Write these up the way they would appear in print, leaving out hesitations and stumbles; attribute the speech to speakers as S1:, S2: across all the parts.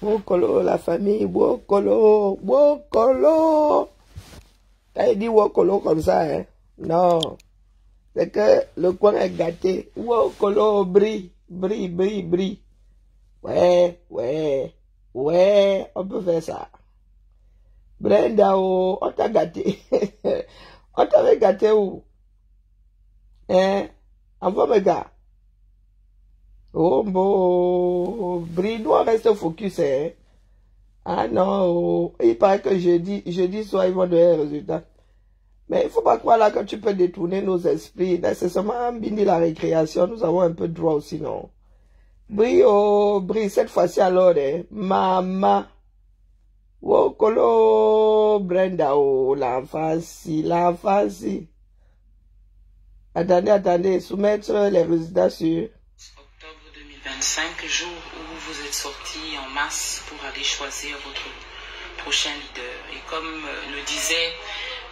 S1: Wokolo, la famille, Wokolo, Wokolo. Quand il dit Wokolo comme ça, hein, non. C'est que le coin est gâté. Wokolo, brille, brille, brille, brille. Ouais, ouais, ouais, on peut faire ça. Brenda, oh, on t'a gâté. On t'avait gâté où? Hein? Envoie mes gars. Oh, bon, brille, nous on reste focus, hein. Ah non, oh. Il paraît que jeudi soir, ils vont donner un résultat. Mais il ne faut pas croire là que tu peux détourner nos esprits. C'est seulement Bindi la récréation, nous avons un peu de droit aussi, non? Brille, oh, brille, cette fois-ci alors, hein. Maman. Wokolo, Brenda, oh, l'enfant si, l'enfant si. Attendez, attendez, soumettre les résultats sur...
S2: Octobre 2025, jour où vous êtes sortis en masse pour aller choisir votre prochain leader. Et comme le disait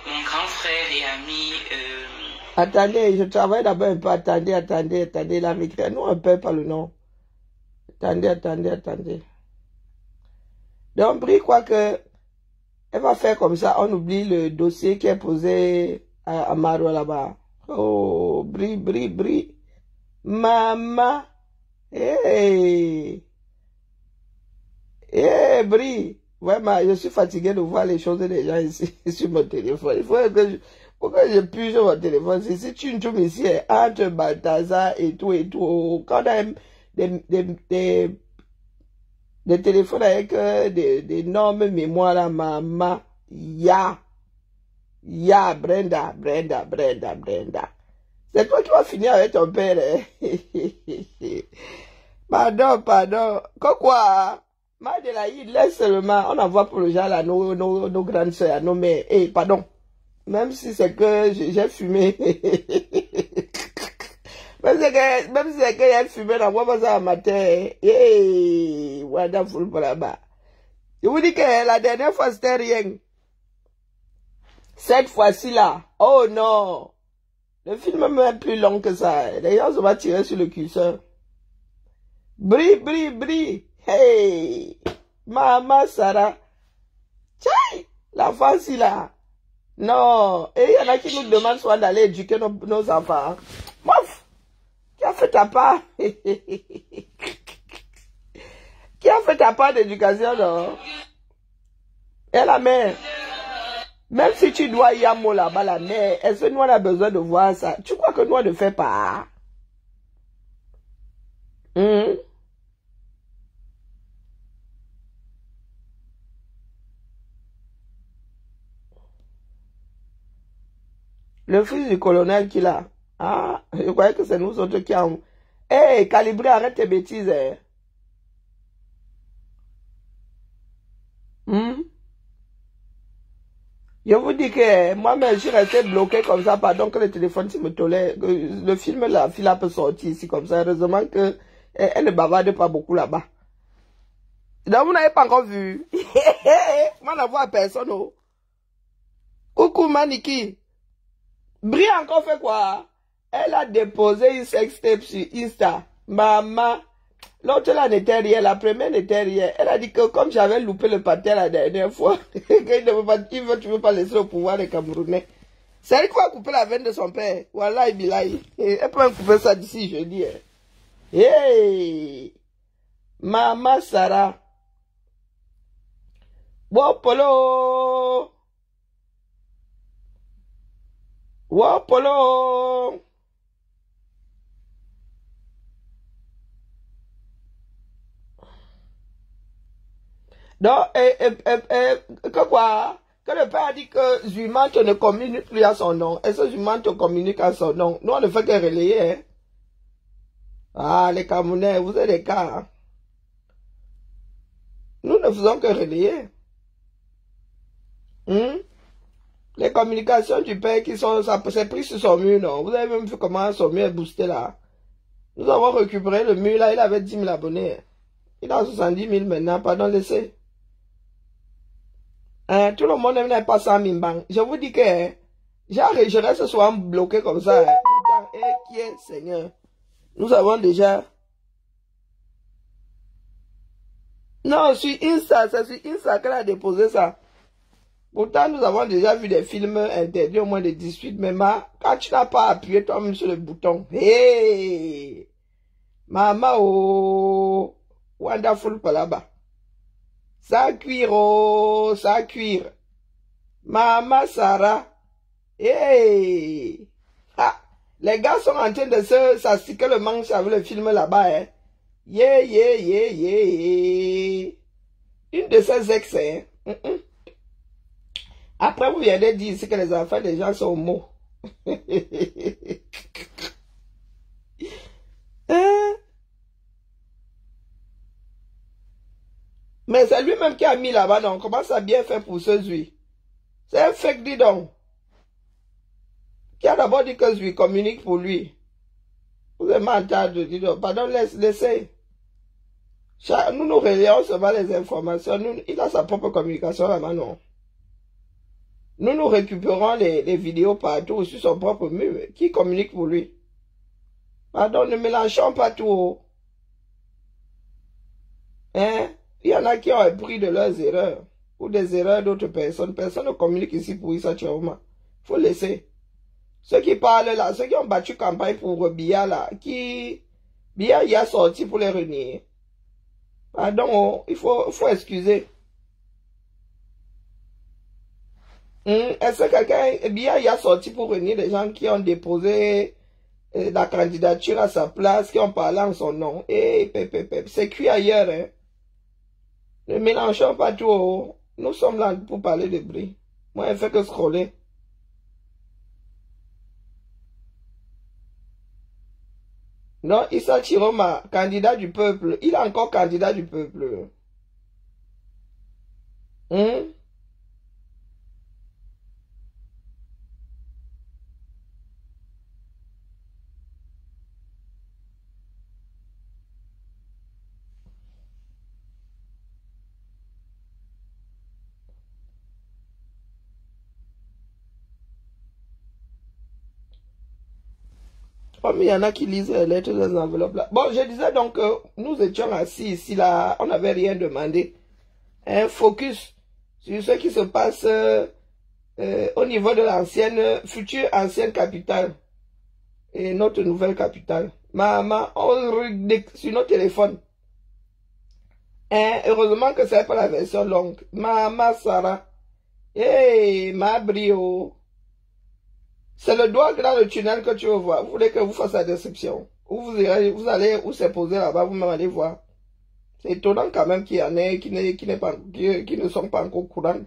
S2: mon grand frère et ami...
S1: Attendez, je travaille d'abord un peu. Attendez, attendez, attendez, la récré. Nous, on ne paie pas le nom. Attendez, attendez, attendez. Donc, Brie croit que elle va faire comme ça. On oublie le dossier qui est posé à Maro là-bas. Oh, Brie, Brie, Brie. Maman. Hey. Hey, Brie. Vraiment, je suis fatigué de voir les choses des gens ici sur mon téléphone. Il faut que je puise sur mon téléphone. Si tu me ici, entre Balthazar et tout. Quand on a des téléphones avec d'énormes mémoires, là, maman, ya, Brenda. C'est toi qui vas finir avec ton père, hein? Pardon. Quoi? Madelaïde, laisse seulement, on envoie pour le genre là, nos grandes soeurs, nos mères. Pardon. Même si c'est que j'ai fumé. Même si c'est que j'ai fumé, on voit pas ça à matin. Wonderful pour là-bas. Je vous dis que la dernière fois, c'était rien. Cette fois-ci là, oh non. Le film est même plus long que ça. Les gens se vont tirer sur le curseur. Brie. Hey, Maman Sarah. Tchai, la face là. Non, et il y en a qui nous demandent soit d'aller éduquer nos enfants. Mouf, qui a fait ta part? Qui a fait ta part d'éducation, non? Et la mère, même si tu dois y avoir là-bas, la mère, est-ce que nous on a besoin de voir ça? Tu crois que nous on ne fait pas? Le fils du colonel qui l'a. Ah, je croyais que c'est nous autres qui avons... Hey, Calibré, arrête tes bêtises. Je vous dis que moi-même, je suis resté bloqué comme ça, pardon que le téléphone si me tolère. Le film, la fille peut sortir ici comme ça. Heureusement que elle ne bavarde pas beaucoup là-bas. Donc, vous n'avez pas encore vu. Moi, je ne vois personne. Oh. Coucou, Maniki. Brie a encore fait quoi? Elle a déposé une sextape sur Insta. Maman. L'autre là n'était rien. La première n'était rien. Elle a dit que comme j'avais loupé le pâté la dernière fois, tu ne veux pas laisser au pouvoir les Camerounais. C'est elle qui va couper la veine de son père. Voilà, bilaï. Elle peut même couper ça d'ici jeudi. Hey! Maman Sarah. Wopolo! Wopolo! Donc, que quoi? Que le père a dit que Zumante ne communique plus à son nom. Est-ce que Zumante communique à son nom? Nous, on ne fait que relayer. Hein? Ah, les Camerounais, vous êtes des cas. Hein? Nous ne faisons que relayer. Les communications du père qui sont, ça c'est pris sur son mur, non? Vous avez même vu comment son mur est boosté là. Nous avons récupéré le mur là, il avait 10 000 abonnés. Il a 70 000 maintenant, pardon, laissez. Hein, tout le monde n'est pas sans mimbang. Je vous dis que, je reste souvent bloqué comme ça. Hein. Qui est Seigneur? Nous avons déjà Non, sur Insta, c'est sur Insta qu'elle a déposé ça. Pourtant, nous avons déjà vu des films interdits au moins de 18, mais quand tu n'as pas appuyé toi-même sur le bouton, hey, maman, oh, wonderful palaba. Ça cuire, oh, ça cuire. Maman Sarah, hey, ah, les gars sont en train de s'astiquer le manche avec le film là-bas, hein. Yeah, yeah, yeah, yeah, yeah. Une de ces ex, hein. Après, vous viendrez dire ici que les enfants des gens sont homo. Hein? Mais c'est lui-même qui a mis là-bas, donc comment ça bien fait pour ce Zui? C'est un fake, dis donc. Qui a d'abord dit que Zui communique pour lui. Vous avez entendu, dis donc. Pardon, laissez. Nous nous relayons seulement les informations. Il a sa propre communication là-bas, non. Nous récupérons les vidéos partout sur son propre mur. Qui communique pour lui? Pardon, ne mélangeons pas tout. Hein? Il y en a qui ont appris de leurs erreurs. Ou des erreurs d'autres personnes. Personne ne communique ici pour Issa Tchéroma. Il faut laisser. Ceux qui parlent là, ceux qui ont battu campagne pour Biya là, Biya y a sorti pour les renier. Pardon, il faut excuser. Est-ce que quelqu'un, Biya y a sorti pour renier des gens qui ont déposé la candidature à sa place, qui ont parlé en son nom? C'est cuit ailleurs, hein. Ne mélangeons pas tout. Nous sommes là pour parler de bris. Moi, je ne fais que scroller. Non, Issa Tchéroma, candidat du peuple. Il est encore candidat du peuple. Oh, mais il y en a qui lisent les lettres des enveloppes là. Bon, je disais donc que nous étions assis ici là, on n'avait rien demandé. Un focus sur ce qui se passe au niveau de future ancienne capitale et notre nouvelle capitale. Maman, on regarde sur nos téléphones. Heureusement que ce n'est pas la version longue. Maman Sarah. Hey, ma brio. C'est le doigt dans le tunnel que tu veux voir. Vous voulez que vous fasse la description. Ou vous allez où c'est posé là-bas, vous-même allez voir. C'est étonnant quand même qu'il y en ait qui ne sont pas encore courants.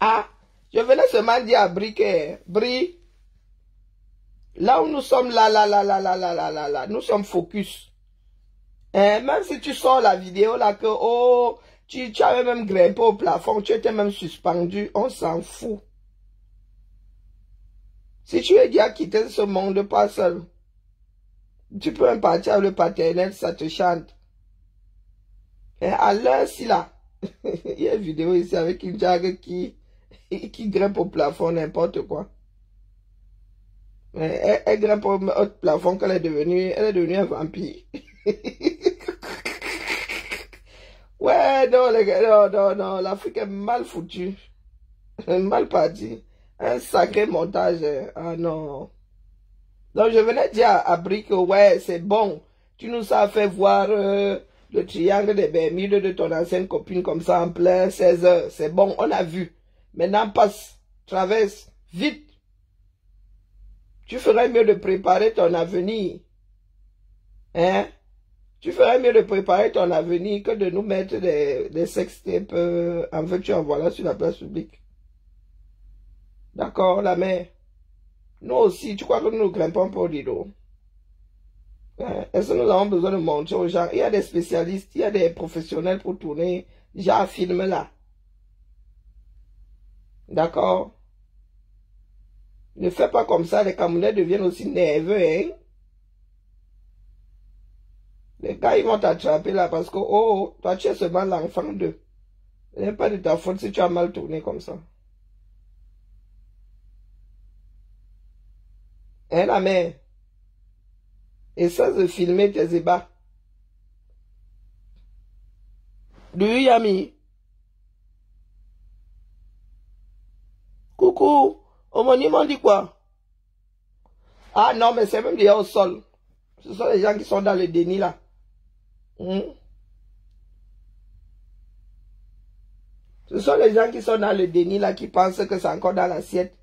S1: Ah, je venais seulement dire à Bri que, Bri, là où nous sommes là, nous sommes focus. Même si tu sors la vidéo là que, oh, tu avais même grimpé au plafond, tu étais même suspendu, on s'en fout. Si tu es déjà quitté ce monde pas seul, tu peux même partir avec le paternel, ça te chante. À l'heure, si là, il y a une vidéo ici avec une jague qui grimpe au plafond, n'importe quoi. Elle grimpe au plafond qu'elle est devenue un vampire. Ouais, non, les gars, non, l'Afrique est mal foutue. Mal partie. Un sacré montage. Ah non. Donc je venais dire à Bri que ouais, c'est bon. Tu nous as fait voir le triangle des Bermudes de ton ancienne copine comme ça en plein 16 heures. C'est bon, on a vu. Maintenant passe, traverse, vite. Tu ferais mieux de préparer ton avenir. Hein? Tu ferais mieux de préparer ton avenir que de nous mettre des sextapes en veux-tu en voilà sur la place publique. D'accord, la mère. Nous aussi, tu crois que nous ne grimpons pas au rideau? Est-ce que nous avons besoin de montrer aux gens? Il y a des spécialistes, il y a des professionnels pour tourner, genre film là. D'accord? Ne fais pas comme ça, les Camerounais deviennent aussi nerveux, hein? Les gars, ils vont t'attraper là parce que, oh, toi, tu es seulement l'enfant d'eux. Ce n'est pas de ta faute si tu as mal tourné comme ça. Hein, la mère? Et ça, de filmer tes ébats. Du Yami. Coucou. Au monument dit quoi? Ah non, mais c'est même déjà au sol. Ce sont les gens qui sont dans le déni là. Ce sont les gens qui sont dans le déni là qui pensent que c'est encore dans l'assiette.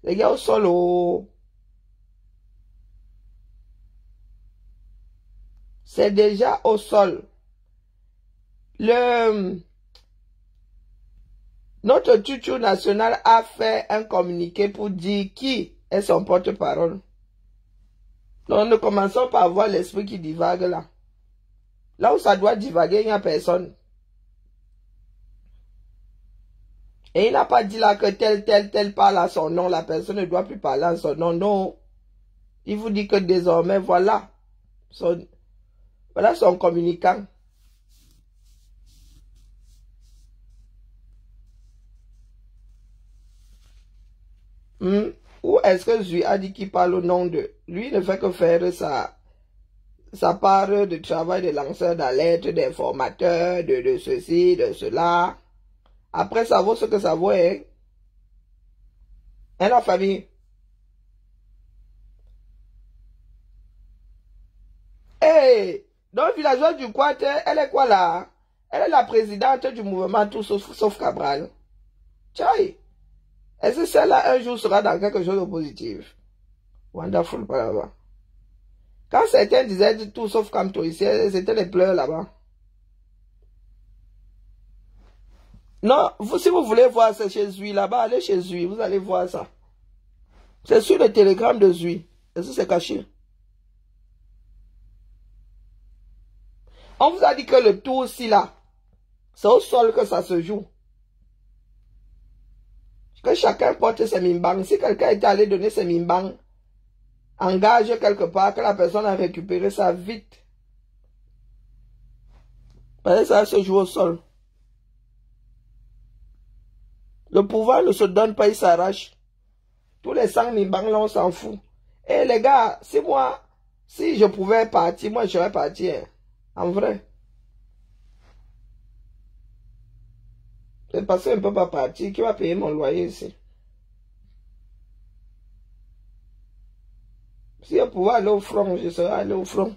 S1: Les gars au sol. Oh. C'est déjà au sol. Notre tutu national a fait un communiqué pour dire qui est son porte-parole. Donc, nous commençons par voir l'esprit qui divague là. Là où ça doit divaguer, il n'y a personne. Et il n'a pas dit là que tel parle à son nom. La personne ne doit plus parler à son nom. Non. Il vous dit que désormais, voilà son communicant. Ou est-ce que Zui a dit qu'il parle au nom de... Lui ne fait que faire sa part de travail de lanceur d'alerte, d'informateur, de ceci, de cela. Après, ça vaut ce que ça vaut, hein. Et la famille. Hey, donc villageoise du Quater, elle est quoi là? Elle est la présidente du mouvement Tout sauf Cabral. Tchaï. Est-ce que celle-là un jour sera dans quelque chose de positif? Wonderful, par là-bas. Quand certains disaient tout sauf Camto ici, c'était les pleurs là-bas. Non, si vous voulez voir ça chez Zui là-bas, allez chez Zui, vous allez voir ça. C'est sur le télégramme de Zui. Est-ce que c'est caché? On vous a dit que le tour aussi là, c'est au sol que ça se joue. Que chacun porte ses mimbang. Si quelqu'un est allé donner ses mimbang, engage quelque part, que la personne a récupéré ça vite. Parce que ça se joue au sol. Le pouvoir ne se donne pas, il s'arrache. Tous les 100 mimbang là, on s'en fout. Et les gars, si je pouvais partir, moi je serais parti. Hein. En vrai. C'est parce qu'on ne peut pas partir. Qui va payer mon loyer ici? Si je pouvais aller au front, je serais allé au front.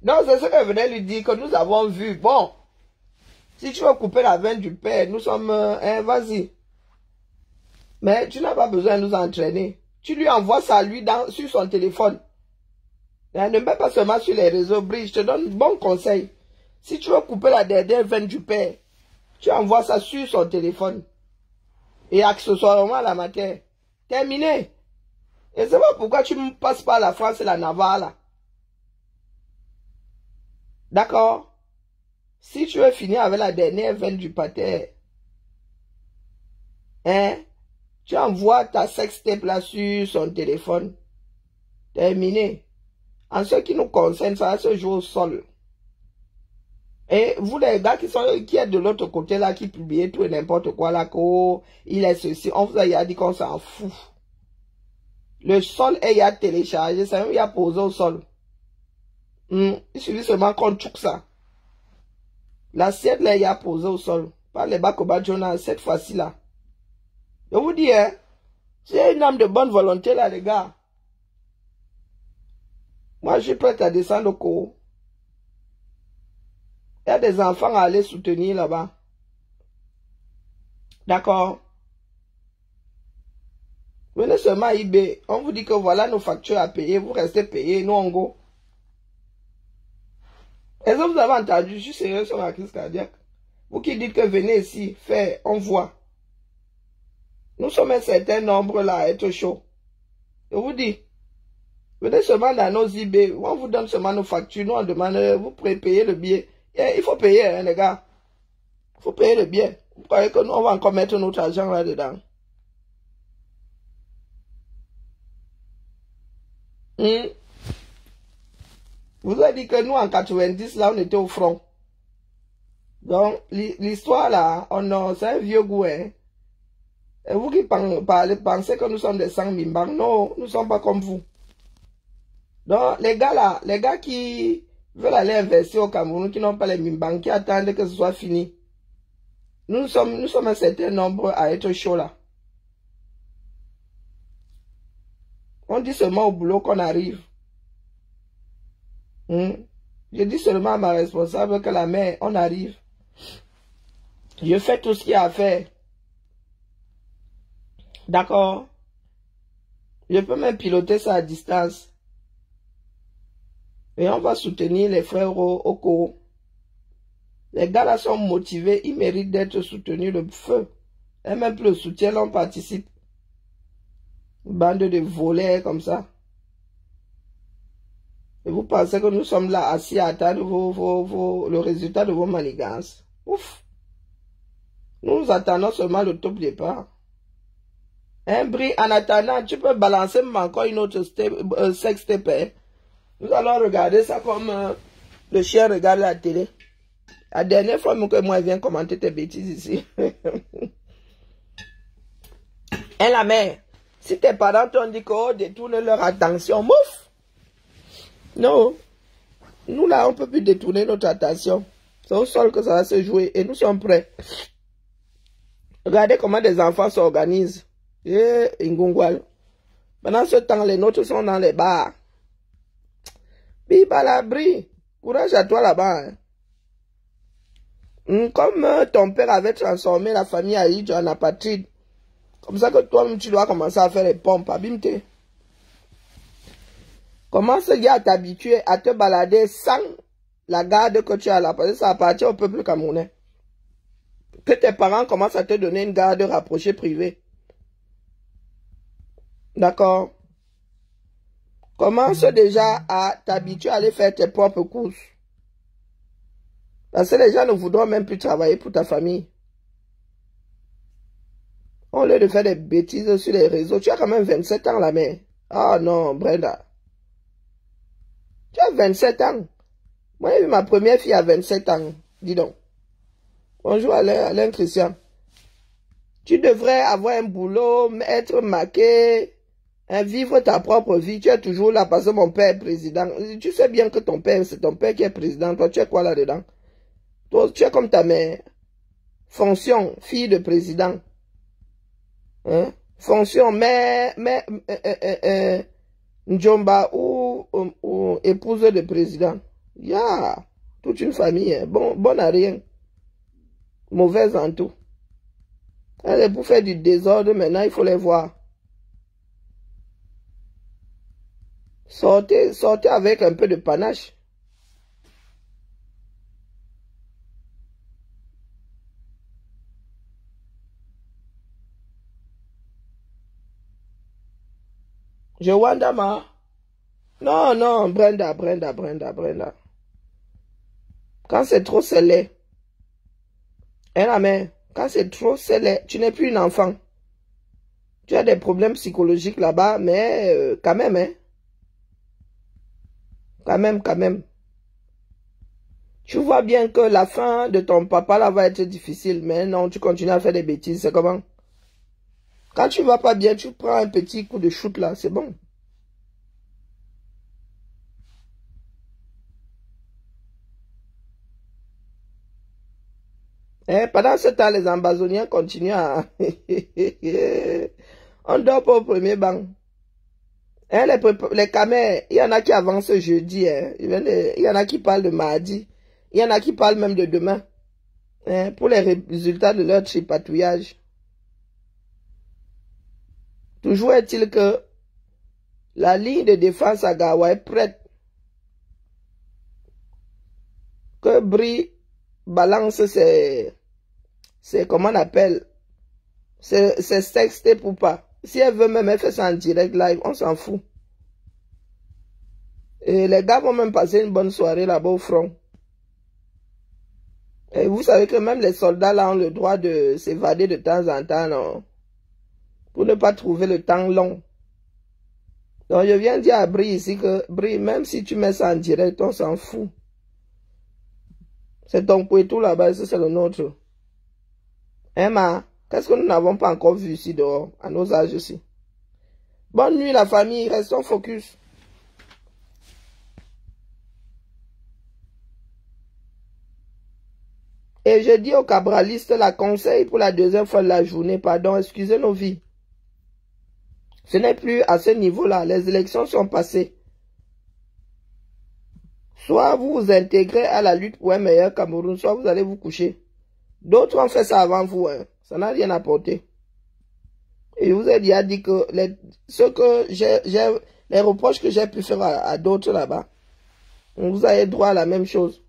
S1: Non, c'est ce que je venais lui dire, que nous avons vu. Bon, si tu veux couper la veine du père, nous sommes... vas-y. Mais tu n'as pas besoin de nous entraîner. Tu lui envoies ça, lui, sur son téléphone. Ne mets pas seulement sur les réseaux, Bridge. Je te donne un bon conseil. Si tu veux couper la dernière veine du père, tu envoies ça sur son téléphone. Et accessoirement la matière. Terminé. Et c'est pas pourquoi tu me passes par la France et la Navarre là. D'accord? Si tu veux finir avec la dernière veine du pater, hein, tu envoies ta sextape là sur son téléphone. Terminé. En ce qui nous concerne, ça va se jouer au sol. Et vous les gars qui êtes de l'autre côté là, qui publiez tout et n'importe quoi là, il est ceci, on vous a dit qu'on s'en fout. Le sol est à télécharger, c'est même à poser au sol. Il suffit seulement qu'on tchouk ça. L'assiette là, il y a posé au sol. Pas les Bakoba Jonah, cette fois-ci là. Je vous dis, hein, c'est une âme de bonne volonté là, les gars. Moi, je suis prêt à descendre au cours. Il y a des enfants à aller soutenir là-bas. D'accord? Venez seulement à eBay. On vous dit que voilà nos factures à payer. Vous restez payés. Nous, on go. Est-ce que vous avez entendu? Je suis sérieux sur la crise cardiaque. Vous qui dites que venez ici, faire, on voit. Nous sommes un certain nombre là à être chaud. Je vous dis. Venez seulement dans nos eBay. On vous donne seulement nos factures. Nous, on demande, vous pouvez payer le billet. Il faut payer, hein, les gars. Il faut payer le billet. Vous croyez que nous, on va encore mettre notre argent là-dedans? Vous avez dit que nous, en 90, là, on était au front. Donc, l'histoire là, c'est un vieux goût, hein. Et vous qui pensez que nous sommes des sangs mimbang, non, nous ne sommes pas comme vous. Donc, les gars là, les gars qui veulent aller investir au Cameroun, qui n'ont pas les banques, qui attendent que ce soit fini. Nous sommes un certain nombre à être chauds là. On dit seulement au boulot qu'on arrive. Je dis seulement à ma responsable que la mère, on arrive. Je fais tout ce qu'il y a à faire. D'accord? Je peux même piloter ça à distance. Et on va soutenir les frères au Coro. Les gars là sont motivés, ils méritent d'être soutenus de feu. Et même plus le soutien, là on participe. Bande de volets comme ça. Et vous pensez que nous sommes là assis à attendre le résultat de vos manigances. Ouf. Nous attendons seulement le top départ. Un bris, en attendant, tu peux balancer encore une autre sextape. Hein? Nous allons regarder ça comme le chien regarde la télé. La dernière fois que moi, je viens commenter tes bêtises ici. Et la mère, si tes parents t'ont dit qu'on détourne leur attention, mouf! Non. Nous là, on ne peut plus détourner notre attention. C'est au sol que ça va se jouer et nous sommes prêts. Regardez comment des enfants s'organisent. Et Ngungwal. Pendant ce temps, les nôtres sont dans les bars. Bibalabri, courage à toi là-bas. Hein. Comme ton père avait transformé la famille Aïdjo en apatride, comme ça que toi-même tu dois commencer à faire les pompes, abimte. Commence déjà à t'habituer à te balader sans la garde que tu as là, parce que ça appartient au peuple camerounais. Que tes parents commencent à te donner une garde rapprochée privée. D'accord? Commence déjà à t'habituer à aller faire tes propres courses. Parce que les gens ne voudront même plus travailler pour ta famille. Au lieu de faire des bêtises sur les réseaux, tu as quand même 27 ans la mère. Ah non, Brenda. Tu as 27 ans. Moi, j'ai eu ma première fille à 27 ans. Dis donc. Bonjour Alain Christian. Tu devrais avoir un boulot, être maqué, vivre ta propre vie. Tu es toujours là parce que mon père est président. Tu sais bien que ton père, c'est ton père qui est président. Toi, tu es quoi là-dedans? Toi, tu es comme ta mère. Fonction, fille de président. Hein? Fonction, mère, Njomba ou épouse de président. Ya, toute une famille. Hein. Bon à rien. Mauvaise en tout. Elle est pour faire du désordre, maintenant il faut les voir. Sortez avec un peu de panache. Je Wandama. Non, Brenda. Quand c'est trop scellé. La mère, quand c'est trop scellé, tu n'es plus une enfant. Tu as des problèmes psychologiques là-bas, mais quand même, hein. Quand même. Tu vois bien que la fin de ton papa là va être difficile, mais non, tu continues à faire des bêtises, c'est comment? Quand tu vas pas bien, tu prends un petit coup de shoot là, c'est bon. Pendant ce temps, les Ambazoniens continuent à... On dort pas au premier banc. Les camères, il y en a qui avancent jeudi. Il y en a qui parlent de mardi. Il y en a qui parlent même de demain. Pour les résultats de leur tripatouillage. Toujours est-il que la ligne de défense à Gawa est prête. Que Bri balance c'est comment on appelle, c'est sextape ou pas. Si elle veut même, elle fait ça en direct live, on s'en fout. Et les gars vont même passer une bonne soirée là-bas au front. Et vous savez que même les soldats là ont le droit de s'évader de temps en temps, non? Pour ne pas trouver le temps long. Donc je viens dire à Bri ici que, Bri, même si tu mets ça en direct, on s'en fout. C'est ton poitou là-bas, c'est le nôtre. Emma, qu'est-ce que nous n'avons pas encore vu ici dehors, à nos âges aussi? Bonne nuit la famille, restons focus. Et je dis aux cabralistes, la conseil pour la deuxième fois de la journée, pardon, excusez nos vies. Ce n'est plus à ce niveau-là. Les élections sont passées. Soit vous vous intégrez à la lutte pour un meilleur Cameroun, soit vous allez vous coucher. D'autres ont fait ça avant vous. Hein. Ça n'a rien apporté. Et je vous ai déjà dit que les reproches que j'ai pu faire à d'autres là-bas, vous avez droit à la même chose.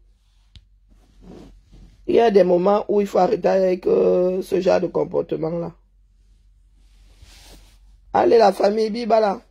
S1: Il y a des moments où il faut arrêter avec ce genre de comportement-là. Allez la famille Bibala.